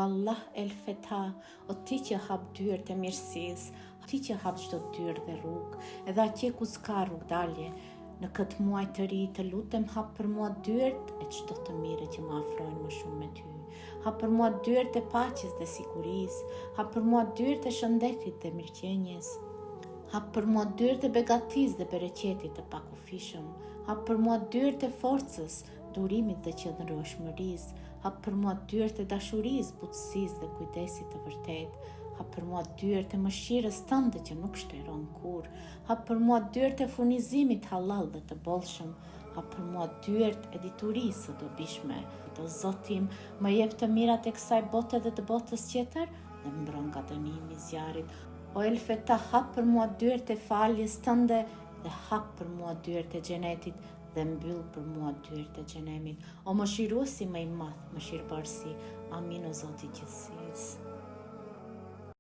Allah el Feta, o ti që hap dyert e mirësisë, ti që hap çdo dyrë dhe rrugë, edhe atje ku s'ka rrugë dalje. Në këtë muaj të ri të lutem hap për mua dyert e çdo të mire që më afrojnë më shumë me ty. Hap për mua dyert e paqes dhe sigurisë, hap për mua dyert e shëndetit dhe mirëqenjes. Hap për mua dyert e begatisë dhe bereqetit të pakufishëm. Hap për mua dyert e forcës, durimit dhe qëndrueshmërisë. Hap për mua dyert e dashurisë, butësisë dhe kujdesit të vërtetë. Hap për mua dyert e mëshirës tënde që nuk shtreron kurrë. Hap për mua dyert e furnizimit halal dhe të bollshëm. Hap për mua dyert e diturisë së dobishme. O Zoti im, më jep të mirat e kësaj bote dhe të botës tjetër dhe më mbron nga dënimi i zjarrit. O El Feta, hap për mua dyert e faljes tënde dhe hap për mua dyert e xhenetit dhe mbyll për mua dyert e xhenemit. O mëshiruesi më i madh, mëshirëbërësi, amin o Zoti i gjithësisë.